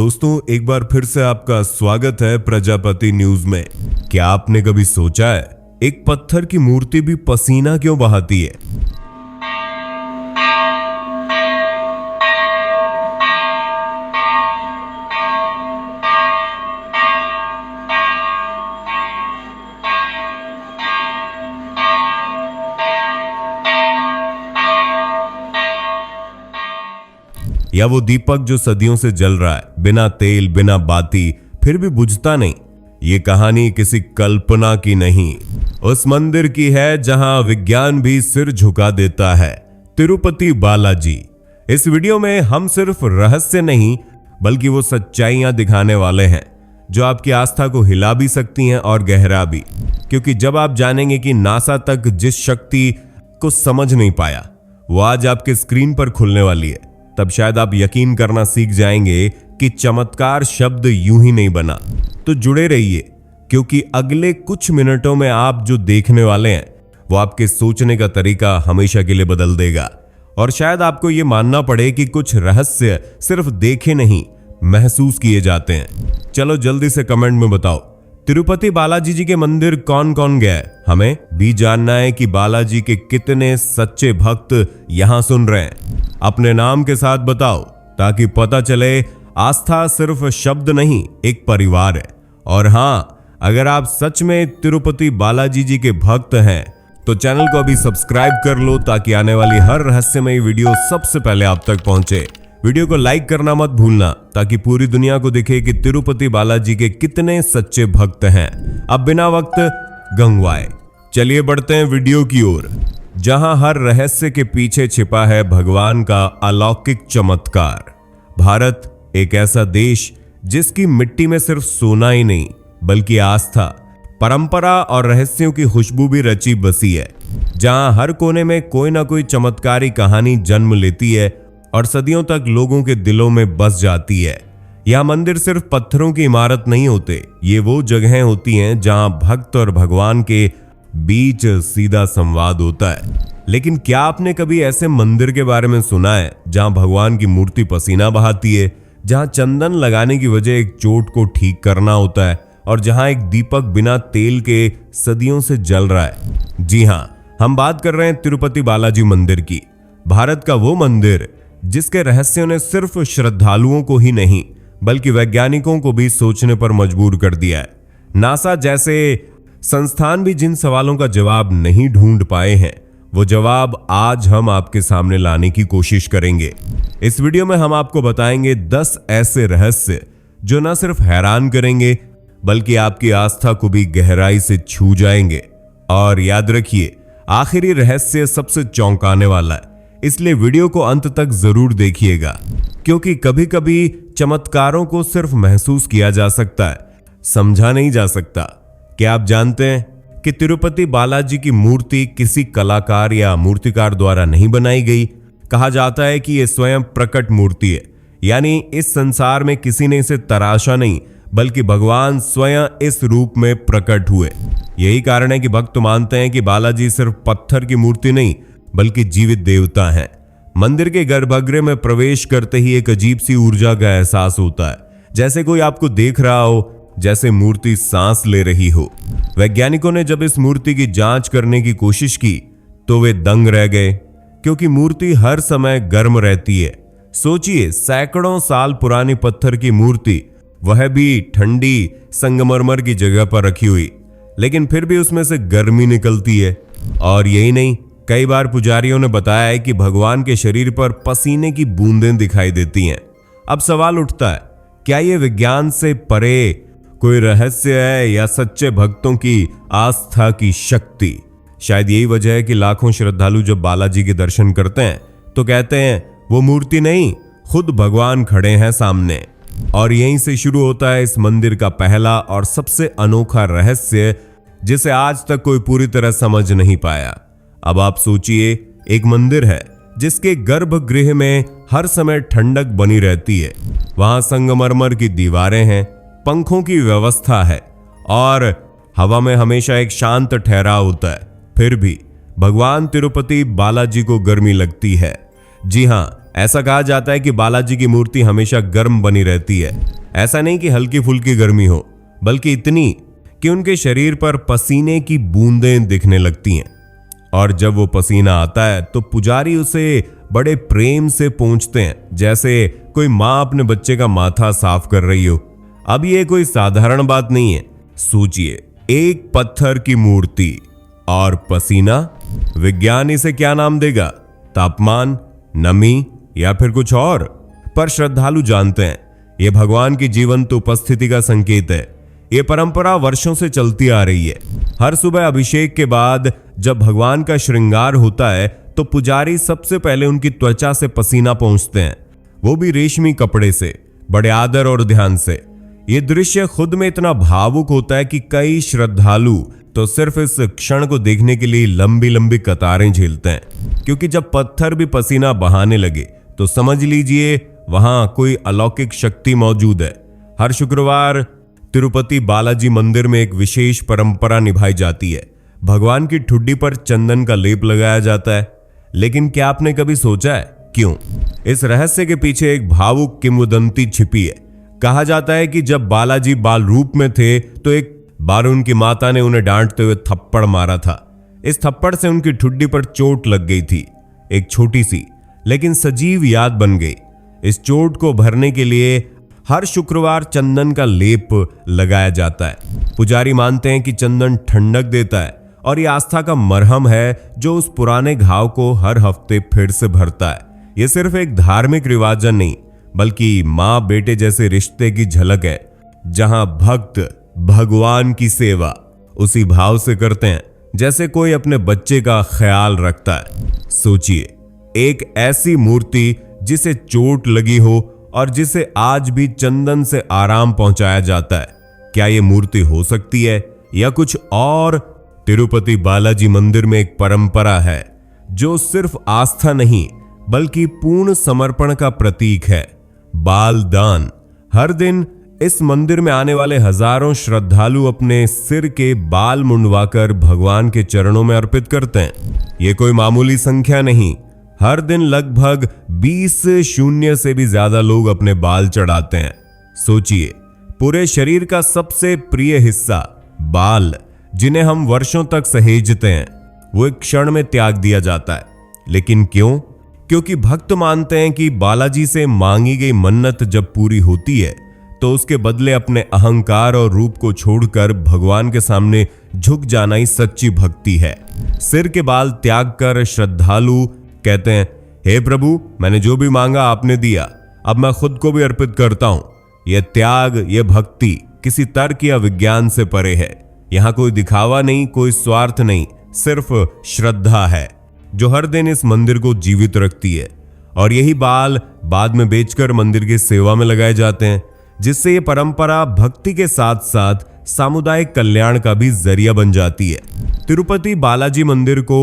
दोस्तों, एक बार फिर से आपका स्वागत है प्रजापति न्यूज में। क्या आपने कभी सोचा है एक पत्थर की मूर्ति भी पसीना क्यों बहाती है? या वो दीपक जो सदियों से जल रहा है, बिना तेल बिना बाती, फिर भी बुझता नहीं। ये कहानी किसी कल्पना की नहीं, उस मंदिर की है जहां विज्ञान भी सिर झुका देता है, तिरुपति बालाजी। इस वीडियो में हम सिर्फ रहस्य नहीं बल्कि वो सच्चाइयां दिखाने वाले हैं जो आपकी आस्था को हिला भी सकती हैं और गहरा भी। क्योंकि जब आप जानेंगे कि नासा तक जिस शक्ति को समझ नहीं पाया वो आज आपके स्क्रीन पर खुलने वाली है, तब शायद आप यकीन करना सीख जाएंगे कि चमत्कार शब्द यूं ही नहीं बना। तो जुड़े रहिए, क्योंकि अगले कुछ मिनटों में आप जो देखने वाले हैं वो आपके सोचने का तरीका हमेशा के लिए बदल देगा। और शायद आपको ये मानना पड़े कि कुछ रहस्य सिर्फ देखे नहीं, महसूस किए जाते हैं। चलो जल्दी से कमेंट में बताओ, तिरुपति बालाजी जी के मंदिर कौन कौन गया है? हमें भी जानना है कि बालाजी के कितने सच्चे भक्त यहां सुन रहे हैं। अपने नाम के साथ बताओ ताकि पता चले आस्था सिर्फ शब्द नहीं, एक परिवार है। और हाँ, अगर आप सच में तिरुपति बालाजी जी के भक्त हैं तो चैनल को अभी सब्सक्राइब कर लो ताकि आने वाली हर रहस्यमयी वीडियो सबसे पहले आप तक पहुंचे। वीडियो को लाइक करना मत भूलना ताकि पूरी दुनिया को दिखे कि तिरुपति बालाजी के कितने सच्चे भक्त हैं। अब बिना वक्त गंवाए चलिए बढ़ते हैं वीडियो की ओर, जहां हर रहस्य के पीछे छिपा है भगवान का अलौकिक चमत्कार। भारत एक ऐसा देश जिसकी मिट्टी में सिर्फ सोना ही नहीं बल्कि आस्था, परंपरा और रहस्यों की खुशबू भी रची बसी है, जहां हर कोने में कोई ना कोई चमत्कारी कहानी जन्म लेती है और सदियों तक लोगों के दिलों में बस जाती है। यह मंदिर सिर्फ पत्थरों की इमारत नहीं होते, ये वो जगहें होती हैं जहां भक्त और भगवान के बीच सीधा संवाद होता है। लेकिन क्या आपने कभी ऐसे मंदिर के बारे में सुना है जहां भगवान की मूर्ति पसीना बहाती है, जहां चंदन लगाने की वजह एक चोट को ठीक करना होता है और जहां एक दीपक बिना तेल के सदियों से जल रहा है? जी हां, हम बात कर रहे हैं तिरुपति बालाजी मंदिर की। भारत का वो मंदिर जिसके रहस्यों ने सिर्फ श्रद्धालुओं को ही नहीं बल्कि वैज्ञानिकों को भी सोचने पर मजबूर कर दिया है। नासा जैसे संस्थान भी जिन सवालों का जवाब नहीं ढूंढ पाए हैं, वो जवाब आज हम आपके सामने लाने की कोशिश करेंगे। इस वीडियो में हम आपको बताएंगे 10 ऐसे रहस्य जो न सिर्फ हैरान करेंगे बल्कि आपकी आस्था को भी गहराई से छू जाएंगे। और याद रखिए, आखिरी रहस्य सबसे चौंकाने वाला है, इसलिए वीडियो को अंत तक जरूर देखिएगा। क्योंकि कभी कभी चमत्कारों को सिर्फ महसूस किया जा सकता है, समझा नहीं जा सकता। क्या आप जानते हैं कि तिरुपति बालाजी की मूर्ति किसी कलाकार या मूर्तिकार द्वारा नहीं बनाई गई? कहा जाता है कि यह स्वयं प्रकट मूर्ति है, यानी इस संसार में किसी ने इसे तराशा नहीं बल्कि भगवान स्वयं इस रूप में प्रकट हुए। यही कारण है कि भक्त मानते हैं कि बालाजी सिर्फ पत्थर की मूर्ति नहीं बल्कि जीवित देवता हैं। मंदिर के गर्भगृह में प्रवेश करते ही एक अजीब सी ऊर्जा का एहसास होता है, जैसे कोई आपको देख रहा हो, जैसे मूर्ति सांस ले रही हो। वैज्ञानिकों ने जब इस मूर्ति की जांच करने की कोशिश की तो वे दंग रह गए, क्योंकि मूर्ति हर समय गर्म रहती है। सोचिए, सैकड़ों साल पुरानी पत्थर की मूर्ति, वह भी ठंडी संगमरमर की जगह पर रखी हुई, लेकिन फिर भी उसमें से गर्मी निकलती है। और यही नहीं, कई बार पुजारियों ने बताया है कि भगवान के शरीर पर पसीने की बूंदें दिखाई देती हैं। अब सवाल उठता है, क्या यह विज्ञान से परे कोई रहस्य है या सच्चे भक्तों की आस्था की शक्ति? शायद यही वजह है कि लाखों श्रद्धालु जब बालाजी के दर्शन करते हैं तो कहते हैं वो मूर्ति नहीं, खुद भगवान खड़े हैं सामने। और यहीं से शुरू होता है इस मंदिर का पहला और सबसे अनोखा रहस्य, जिसे आज तक कोई पूरी तरह समझ नहीं पाया। अब आप सोचिए, एक मंदिर है जिसके गर्भगृह में हर समय ठंडक बनी रहती है, वहां संगमरमर की दीवारें हैं, पंखों की व्यवस्था है और हवा में हमेशा एक शांत ठहराव होता है, फिर भी भगवान तिरुपति बालाजी को गर्मी लगती है। जी हां, ऐसा कहा जाता है कि बालाजी की मूर्ति हमेशा गर्म बनी रहती है। ऐसा नहीं कि हल्की फुल्की गर्मी हो, बल्कि इतनी कि उनके शरीर पर पसीने की बूंदें दिखने लगती हैं। और जब वो पसीना आता है तो पुजारी उसे बड़े प्रेम से पोंछते हैं, जैसे कोई माँ अपने बच्चे का माथा साफ कर रही हो। अब ये कोई साधारण बात नहीं है। सोचिए, एक पत्थर की मूर्ति और पसीना। विज्ञान इसे क्या नाम देगा? तापमान, नमी या फिर कुछ और? पर श्रद्धालु जानते हैं यह भगवान की जीवंत उपस्थिति का संकेत है। ये परंपरा वर्षों से चलती आ रही है। हर सुबह अभिषेक के बाद जब भगवान का श्रृंगार होता है तो पुजारी सबसे पहले उनकी त्वचा से पसीना पोंछते हैं, वो भी रेशमी कपड़े से, बड़े आदर और ध्यान से। ये दृश्य खुद में इतना भावुक होता है कि कई श्रद्धालु तो सिर्फ इस क्षण को देखने के लिए लंबी लंबी कतारें झेलते हैं, क्योंकि जब पत्थर भी पसीना बहाने लगे तो समझ लीजिए वहां कोई अलौकिक शक्ति मौजूद है। हर शुक्रवार तिरुपति बालाजी मंदिर में एक विशेष परंपरा निभाई जाती है। भगवान की ठुड्डी पर चंदन का लेप लगाया जाता है। लेकिन क्या आपने कभी सोचा है क्यों? इस रहस्य के पीछे एक भावुक किंवदंती छिपी है। कहा जाता है कि जब बालाजी बाल रूप में थे तो एक बार उनकी माता ने उन्हें डांटते हुए थप्पड़ मारा था। इस थप्पड़ से उनकी ठुड्डी पर चोट लग गई थी, एक छोटी सी लेकिन सजीव याद बन गई। इस चोट को भरने के लिए हर शुक्रवार चंदन का लेप लगाया जाता है। पुजारी मानते हैं कि चंदन ठंडक देता है और यह आस्था का मरहम है जो उस पुराने घाव को हर हफ्ते फिर से भरता है। यह सिर्फ एक धार्मिक रिवाजन नहीं, बल्कि माँ बेटे जैसे रिश्ते की झलक है, जहां भक्त भगवान की सेवा उसी भाव से करते हैं जैसे कोई अपने बच्चे का ख्याल रखता है। सोचिए, एक ऐसी मूर्ति जिसे चोट लगी हो और जिसे आज भी चंदन से आराम पहुंचाया जाता है। क्या यह मूर्ति हो सकती है या कुछ और? तिरुपति बालाजी मंदिर में एक परंपरा है जो सिर्फ आस्था नहीं बल्कि पूर्ण समर्पण का प्रतीक है, बाल दान। हर दिन इस मंदिर में आने वाले हजारों श्रद्धालु अपने सिर के बाल मुंडवाकर भगवान के चरणों में अर्पित करते हैं। ये कोई मामूली संख्या नहीं। हर दिन लगभग 20 शून्य से भी ज्यादा लोग अपने बाल चढ़ाते हैं। सोचिए, पूरे शरीर का सबसे प्रिय हिस्सा बाल, जिन्हें हम वर्षों तक सहेजते हैं, वो एक क्षण में त्याग दिया जाता है। लेकिन क्यों? क्योंकि भक्त मानते हैं कि बालाजी से मांगी गई मन्नत जब पूरी होती है तो उसके बदले अपने अहंकार और रूप को छोड़कर भगवान के सामने झुक जाना ही सच्ची भक्ति है। सिर के बाल त्याग कर श्रद्धालु कहते हैं, हे प्रभु, मैंने जो भी मांगा आपने दिया, अब मैं खुद को भी अर्पित करता हूं। यह त्याग, यह भक्ति किसी तर्क या विज्ञान से परे है। यहां कोई दिखावा नहीं, कोई स्वार्थ नहीं, सिर्फ श्रद्धा है जो हर दिन इस मंदिर को जीवित रखती है। और यही बाल बाद में बेचकर मंदिर की सेवा में लगाए जाते हैं, जिससे ये परंपरा भक्ति के साथ साथ सामुदायिक कल्याण का भी जरिया बन जाती है। तिरुपति बालाजी मंदिर को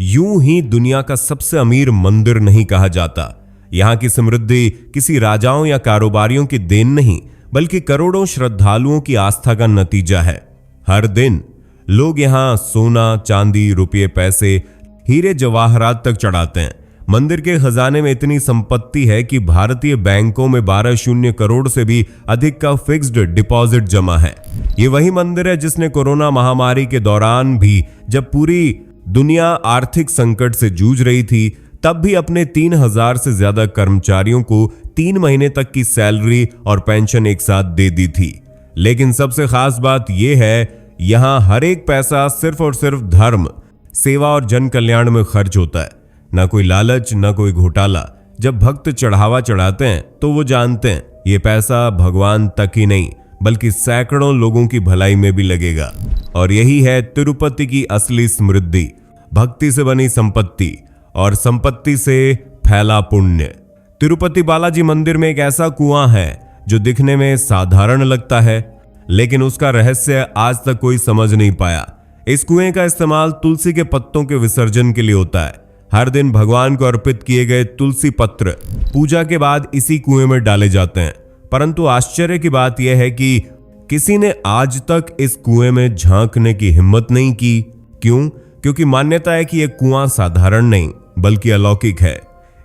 यूं ही दुनिया का सबसे अमीर मंदिर नहीं कहा जाता। यहाँ की समृद्धि किसी राजाओं या कारोबारियों की देन नहीं, बल्कि करोड़ों श्रद्धालुओं की आस्था का नतीजा है। हर दिन लोग यहाँ सोना, चांदी, रुपये, पैसे, हीरे जवाहरात तक चढ़ाते हैं। मंदिर के खजाने में इतनी संपत्ति है कि भारतीय बैंकों में 12 शून्य करोड़ से भी अधिक का फिक्स्ड डिपॉजिट जमा है। ये वही मंदिर है जिसने कोरोना महामारी के दौरान भी, जब पूरी दुनिया आर्थिक संकट से जूझ रही थी, तब भी अपने 3000 से ज्यादा कर्मचारियों को 3 महीने तक की सैलरी और पेंशन एक साथ दे दी थी। लेकिन सबसे खास बात यह है, यहां हर एक पैसा सिर्फ और सिर्फ धर्म, सेवा और जन कल्याण में खर्च होता है। ना कोई लालच, ना कोई घोटाला। जब भक्त चढ़ावा चढ़ाते हैं तो वो जानते हैं ये पैसा भगवान तक ही नहीं बल्कि सैकड़ों लोगों की भलाई में भी लगेगा। और यही है तिरुपति की असली समृद्धि, भक्ति से बनी संपत्ति और संपत्ति से फैला पुण्य। तिरुपति बालाजी मंदिर में एक ऐसा कुआं है जो दिखने में साधारण लगता है, लेकिन उसका रहस्य आज तक कोई समझ नहीं पाया। इस कुएं का इस्तेमाल तुलसी के पत्तों के विसर्जन के लिए होता है। हर दिन भगवान को अर्पित किए गए तुलसी पत्र पूजा के बाद इसी कुएं में डाले जाते हैं। परंतु आश्चर्य की बात यह है कि किसी ने आज तक इस कुएं में झांकने की हिम्मत नहीं की। क्यों? क्योंकि मान्यता है कि यह कुआं साधारण नहीं बल्कि अलौकिक है।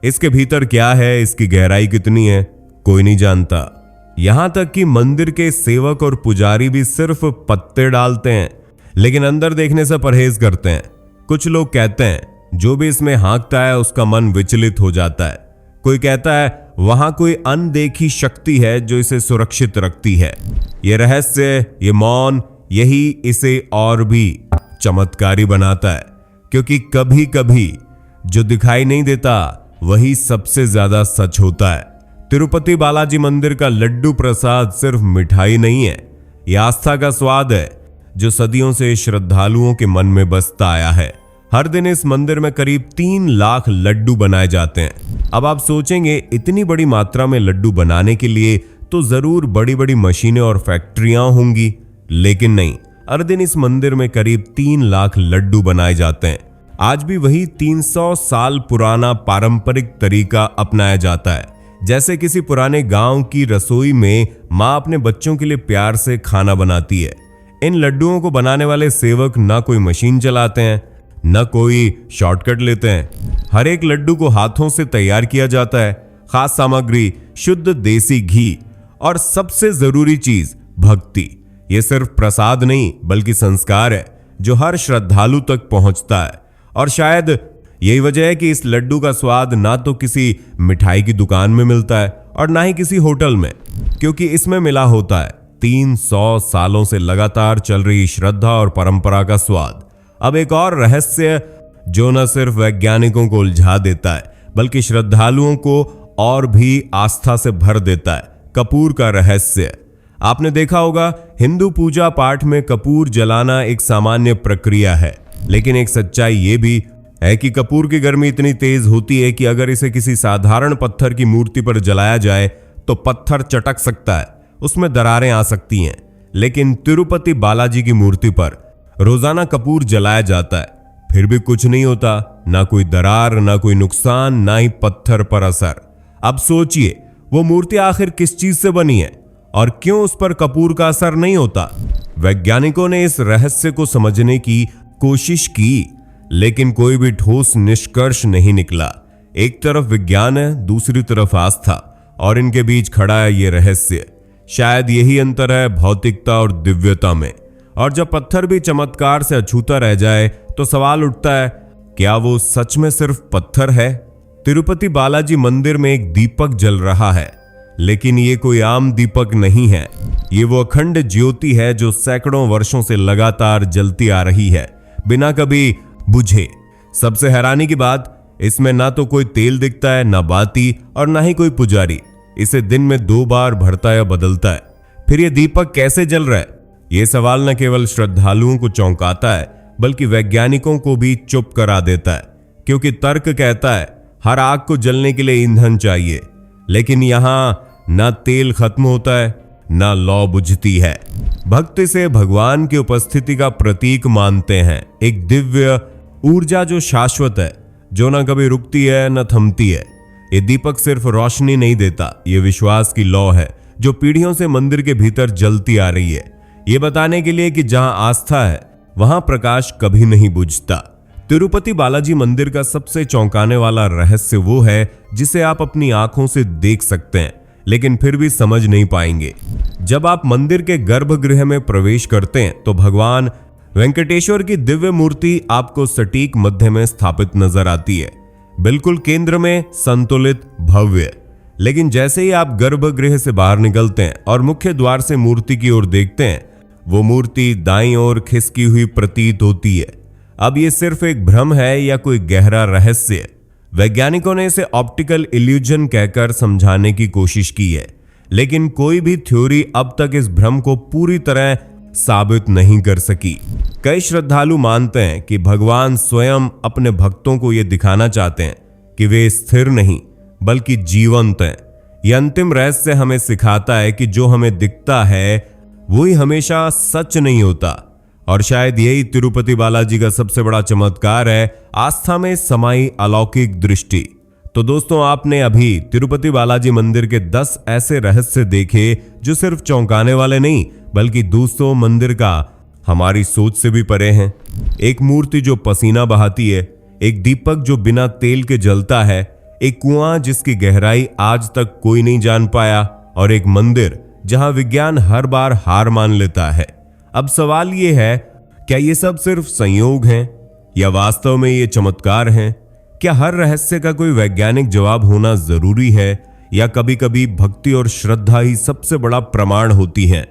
इसके भीतर क्या है, इसकी गहराई कितनी है, कोई नहीं जानता। यहां तक कि मंदिर के सेवक और पुजारी भी सिर्फ पत्ते डालते हैं, लेकिन अंदर देखने से परहेज करते हैं। कुछ लोग कहते हैं जो भी इसमें हाँकता है उसका मन विचलित हो जाता है। कोई कहता है वहां कोई अनदेखी शक्ति है जो इसे सुरक्षित रखती है। ये रहस्य, ये मौन, यही इसे और भी चमत्कारी बनाता है, क्योंकि कभी कभी जो दिखाई नहीं देता वही सबसे ज्यादा सच होता है। तिरुपति बालाजी मंदिर का लड्डू प्रसाद सिर्फ मिठाई नहीं है, यह आस्था का स्वाद है जो सदियों से श्रद्धालुओं के मन में बसता आया है। हर दिन इस मंदिर में करीब 3 लाख लड्डू बनाए जाते हैं। अब आप सोचेंगे इतनी बड़ी मात्रा में लड्डू बनाने के लिए तो जरूर बड़ी बड़ी मशीनें और फैक्ट्रियां होंगी, लेकिन नहीं। हर दिन इस मंदिर में करीब 3 लाख लड्डू बनाए जाते हैं। आज भी वही 300 साल पुराना पारंपरिक तरीका अपनाया जाता है। जैसे किसी पुराने गांव की रसोई में मां अपने बच्चों के लिए प्यार से खाना बनाती है। इन लड्डुओं को बनाने वाले सेवक ना कोई मशीन चलाते हैं, न कोई शॉर्टकट लेते हैं। हर एक लड्डू को हाथों से तैयार किया जाता है। खास सामग्री, शुद्ध देसी घी और सबसे जरूरी चीज भक्ति। ये सिर्फ प्रसाद नहीं बल्कि संस्कार है जो हर श्रद्धालु तक पहुंचता है। और शायद यही वजह है कि इस लड्डू का स्वाद ना तो किसी मिठाई की दुकान में मिलता है और ना ही किसी होटल में, क्योंकि इसमें मिला होता है 300 सालों से लगातार चल रही श्रद्धा और परंपरा का स्वाद। अब एक और रहस्य जो न सिर्फ वैज्ञानिकों को उलझा देता है बल्कि श्रद्धालुओं को और भी आस्था से भर देता है, कपूर का रहस्य। आपने देखा होगा हिंदू पूजा पाठ में कपूर जलाना एक सामान्य प्रक्रिया है, लेकिन एक सच्चाई ये भी है कि कपूर की गर्मी इतनी तेज होती है कि अगर इसे किसी साधारण पत्थर की मूर्ति पर जलाया जाए तो पत्थर चटक सकता है, उसमें दरारें आ सकती हैं। लेकिन तिरुपति बालाजी की मूर्ति पर रोजाना कपूर जलाया जाता है, फिर भी कुछ नहीं होता, ना कोई दरार, ना कोई नुकसान, ना ही पत्थर पर असर। अब सोचिए वो मूर्ति आखिर किस चीज से बनी है और क्यों उस पर कपूर का असर नहीं होता। वैज्ञानिकों ने इस रहस्य को समझने की कोशिश की, लेकिन कोई भी ठोस निष्कर्ष नहीं निकला। एक तरफ विज्ञान है, दूसरी तरफ आस्था, और इनके बीच खड़ा है ये रहस्य। शायद यही अंतर है भौतिकता और दिव्यता में। और जब पत्थर भी चमत्कार से अछूता रह जाए तो सवाल उठता है, क्या वो सच में सिर्फ पत्थर है? तिरुपति बालाजी मंदिर में एक दीपक जल रहा है, लेकिन ये कोई आम दीपक नहीं है। ये वो अखंड ज्योति है जो सैकड़ों वर्षों से लगातार जलती आ रही है, बिना कभी बुझे। सबसे हैरानी की बात, इसमें ना तो कोई तेल दिखता है, ना बाती, और ना ही कोई पुजारी। इसे दिन में 2 बार भरता या बदलता है। फिर ये दीपक कैसे जल रहा है? ये सवाल न केवल श्रद्धालुओं को चौंकाता है बल्कि वैज्ञानिकों को भी चुप करा देता है, क्योंकि तर्क कहता है हर आग को जलने के लिए ईंधन चाहिए, लेकिन यहां ना तेल खत्म होता है, ना लौ बुझती है। भक्त इसे भगवान की उपस्थिति का प्रतीक मानते हैं, एक दिव्य ऊर्जा जो शाश्वत है, जो ना कभी रुकती है न थमती है। ये दीपक सिर्फ रोशनी नहीं देता, ये विश्वास की लौ है जो पीढ़ियों से मंदिर के भीतर जलती आ रही है, ये बताने के लिए कि जहां आस्था है वहां प्रकाश कभी नहीं बुझता। तिरुपति बालाजी मंदिर का सबसे चौंकाने वाला रहस्य वो है जिसे आप अपनी आंखों से देख सकते हैं लेकिन फिर भी समझ नहीं पाएंगे। जब आप मंदिर के गर्भगृह में प्रवेश करते हैं तो भगवान वेंकटेश्वर की दिव्य मूर्ति आपको सटीक मध्य में स्थापित नजर आती है, बिल्कुल केंद्र में, संतुलित, भव्य। लेकिन जैसे ही आप गर्भगृह से बाहर निकलते हैं और मुख्य द्वार से मूर्ति की ओर देखते हैं, वो मूर्ति दाईं ओर खिसकी हुई प्रतीत होती है। अब ये सिर्फ एक भ्रम है या कोई गहरा रहस्य? वैज्ञानिकों ने इसे ऑप्टिकल इल्यूजन कहकर समझाने की कोशिश की है, लेकिन कोई भी थ्योरी अब तक इस भ्रम को पूरी तरह साबित नहीं कर सकी। कई श्रद्धालु मानते हैं कि भगवान स्वयं अपने भक्तों को यह दिखाना चाहते हैं कि वे स्थिर नहीं बल्कि जीवंत हैं। यह अंतिम रहस्य हमें सिखाता है कि जो हमें दिखता है वही हमेशा सच नहीं होता। और शायद यही तिरुपति बालाजी का सबसे बड़ा चमत्कार है, आस्था में समाई अलौकिक दृष्टि। तो दोस्तों, आपने अभी तिरुपति बालाजी मंदिर के 10 ऐसे रहस्य देखे जो सिर्फ चौंकाने वाले नहीं बल्कि दोस्तों मंदिर का हमारी सोच से भी परे हैं। एक मूर्ति जो पसीना बहाती है, एक दीपक जो बिना तेल के जलता है, एक कुआं जिसकी गहराई आज तक कोई नहीं जान पाया, और एक मंदिर जहां विज्ञान हर बार हार मान लेता है। अब सवाल यह है, क्या ये सब सिर्फ संयोग हैं या वास्तव में ये चमत्कार हैं? क्या हर रहस्य का कोई वैज्ञानिक जवाब होना जरूरी है, या कभी कभी भक्ति और श्रद्धा ही सबसे बड़ा प्रमाण होती है?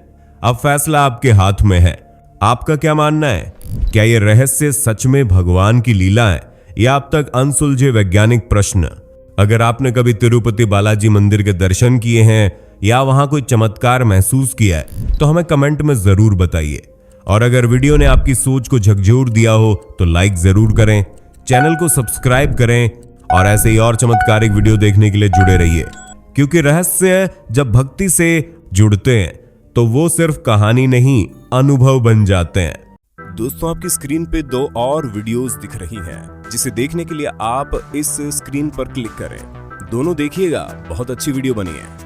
अब फैसला आपके हाथ में है। आपका क्या मानना है? क्या ये रहस्य सच में भगवान की लीला है या अब तक अनसुलझे वैज्ञानिक प्रश्न? अगर आपने कभी तिरुपति बालाजी मंदिर के दर्शन किए हैं या वहां कोई चमत्कार महसूस किया है तो हमें कमेंट में जरूर बताइए। और अगर वीडियो ने आपकी सोच को झकझोर दिया हो तो लाइक जरूर करें, चैनल को सब्सक्राइब करें और ऐसे ही और चमत्कारिक वीडियो देखने के लिए जुड़े रहिए, क्योंकि रहस्य जब भक्ति से जुड़ते हैं तो वो सिर्फ कहानी नहीं, अनुभव बन जाते हैं। दोस्तों, आपकी स्क्रीन पे 2 और वीडियोस दिख रही हैं, जिसे देखने के लिए आप इस स्क्रीन पर क्लिक करें। दोनों देखिएगा, बहुत अच्छी वीडियो बनी है।